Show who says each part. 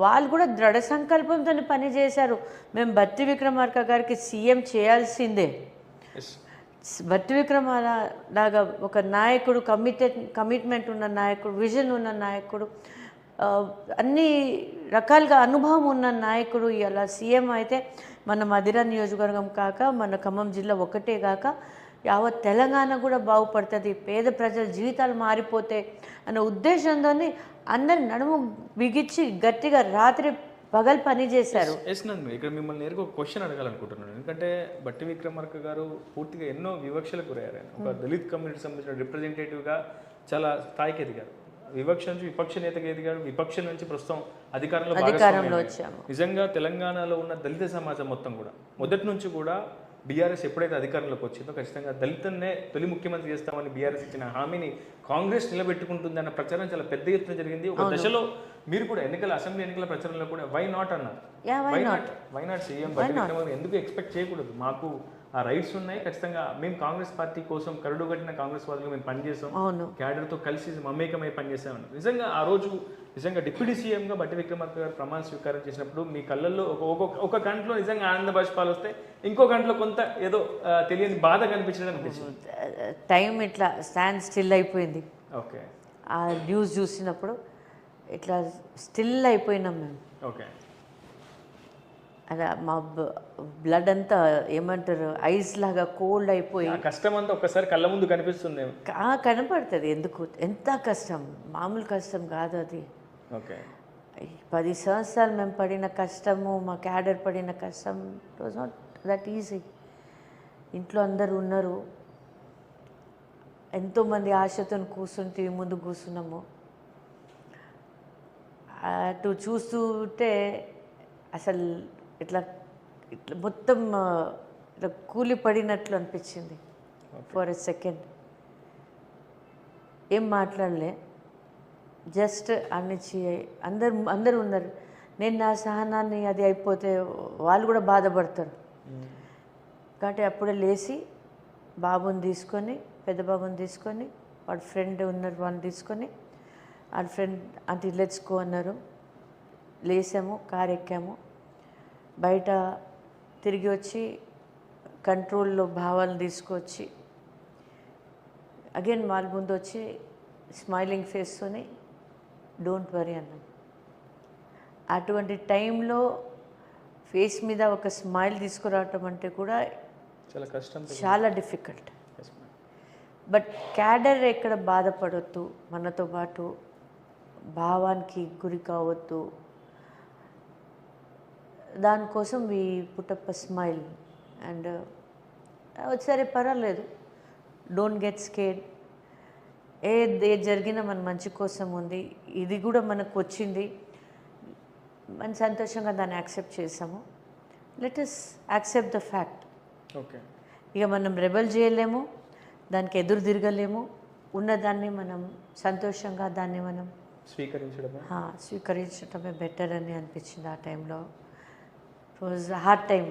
Speaker 1: వాళ్ళు కూడా దృఢ సంకల్పంతో పనిచేశారు. మేము బట్టి విక్రమార్క గారికి సీఎం చేయాల్సిందే. బట్టి విక్రమార్క లాగా ఒక నాయకుడు, కమిట్మెంట్ ఉన్న నాయకుడు, విజన్ ఉన్న నాయకుడు, అన్ని రకాలుగా అనుభవం ఉన్న నాయకుడు ఇలా సీఎం అయితే మన మధిర నియోజకవర్గం కాక మన ఖమ్మం జిల్లా ఒకటే కాక యావత్ తెలంగాణ కూడా బాగుపడుతుంది, పేద ప్రజల జీవితాలు మారిపోతాయి అనే ఉద్దేశంతో అందరు నడుము బిగించి గట్టిగా రాత్రి పగలు పని చేశారు.
Speaker 2: ఇక్కడ మిమ్మల్ని నేరుగా ఒక క్వశ్చన్ అడగాలనుకుంటున్నాను. ఎందుకంటే బట్టి విక్రమార్క గారు పూర్తిగా ఎన్నో వివక్షలకు గురయ్యారు. ఒక దళిత్ కమ్యూనిటీ సంబంధించిన రిప్రజెంటేటివ్గా చాలా స్థాయికి ఎదిగారు. వివక్ష నుంచి విపక్ష నేతగా ఎదిగారు. విపక్షం నుంచి ప్రస్తుతం అధికారంలో
Speaker 1: వచ్చాము.
Speaker 2: నిజంగా తెలంగాణలో ఉన్న దళిత సమాజం మొత్తం కూడా మొదటి నుంచి కూడా బీఆర్ఎస్ ఎప్పుడైతే అధికారంలోకి వచ్చిందో ఖచ్చితంగా దళితున్నే తొలి ముఖ్యమంత్రి చేస్తామని బీఆర్ఎస్ ఇచ్చిన హామీని కాంగ్రెస్ నిలబెట్టుకుంటుంది అన్న ప్రచారం చాలా పెద్ద ఎత్తున జరిగింది. ఒక దశలో మీరు కూడా అసెంబ్లీ ఎన్నికల ప్రచారంలో కూడా వై నాట్ అన్నారు. వై నాట్ సీఎం ఎందుకు ఎక్స్పెక్ట్ చేయకూడదు, మాకు ఆ రైట్స్ ఉన్నాయి, ఖచ్చితంగా మేము కాంగ్రెస్ పార్టీ కోసం కరుడు కట్టిన కాంగ్రెస్ వాదులు మేము పనిచేసాం, క్యాడర్తో కలిసి మమేకమై పనిచేసామని. నిజంగా ఆ రోజు నిజంగా డిప్యూటీ సీఎంగా బట్టి విక్రమార్క గారు ప్రమాణ స్వీకారం చేసినప్పుడు మీ కళ్ళల్లో ఒక గంటలో నిజంగా ఆనంద బాష్పాలు వస్తే, ఇంకో గంటలో కొంత ఏదో తెలియని బాధ కనిపించడం అనిపించింది.
Speaker 1: టైం ఇట్లా స్టాండ్ స్టిల్ అయిపోయింది.
Speaker 2: ఓకే,
Speaker 1: ఆ న్యూస్ చూసినప్పుడు ఇట్లా స్టిల్ అయిపోయినాం మేము.
Speaker 2: ఓకే,
Speaker 1: అలా మా బ్లడ్ అంతా ఏమంటారు ఐస్ లాగా కోల్డ్ అయిపోయి
Speaker 2: కష్టం అంతా ఒక్కసారి కళ్ళ ముందు కనిపిస్తుంది.
Speaker 1: కనపడుతుంది. ఎందుకు ఎంత కష్టం, మామూలు కష్టం కాదు అది.
Speaker 2: ఓకే,
Speaker 1: 10 సంవత్సరాలు మేము పడిన కష్టము, మా క్యాడర్ పడిన కష్టం it was not that easy. ఇంట్లో అందరు ఉన్నారు, ఎంతోమంది ఆశతో కూర్చుని టీవీ ముందు కూర్చున్నాము. అటు చూస్తుంటే అసలు ఇట్లా ఇట్లా మొత్తం ఇట్లా కూలి పడినట్లు అనిపించింది. ఫర్ ఎ సెకండ్ ఏం మాట్లాడలే, జస్ట్ అన్నిచ్చి అందరు ఉన్నారు. నేను నా సహనాన్ని అది అయిపోతే వాళ్ళు కూడా బాధపడతారు కాబట్టి అప్పుడే లేచి బాబుని తీసుకొని, పెద్ద బాబుని తీసుకొని, వాడి ఫ్రెండ్ ఉన్నారు వాళ్ళని తీసుకొని, వాడి ఫ్రెండ్ అంటే లెట్స్ గో అన్నారు. లేసాము, కారు ఎక్కాము, బయట తిరిగి వచ్చి కంట్రోల్లో భావాలను తీసుకొచ్చి అగైన్ వాళ్ళ ముందు వచ్చి స్మైలింగ్ ఫేస్తోని డోంట్ వరీ అన్నాం. అటువంటి టైంలో ఫేస్ మీద ఒక స్మైల్ తీసుకురావటం అంటే కూడా
Speaker 2: చాలా కష్టం,
Speaker 1: చాలా డిఫికల్ట్. బట్ క్యాడర్ ఎక్కడ బాధపడొద్దు, మనతో పాటు భావానికి గురి కావద్దు, దానికోసం వీ పుట్టప్ స్మైల్ అండ్ సరే పర్వాలేదు, డోంట్ గెట్ స్కేడ్, ఏది జరిగినా మన మంచి కోసం ఉంది, ఇది కూడా మనకు వచ్చింది, మన సంతోషంగా దాన్ని యాక్సెప్ట్ చేసాము. Let us accept the fact.
Speaker 2: Okay,
Speaker 1: ఇక మనం రెబల్ చేయలేము, దానికి ఎదురు తిరగలేము, ఉన్నదాన్ని మనం సంతోషంగా దాన్ని మనం స్వీకరించడమే బెటర్ అని అనిపించింది ఆ టైంలో. It was hard time.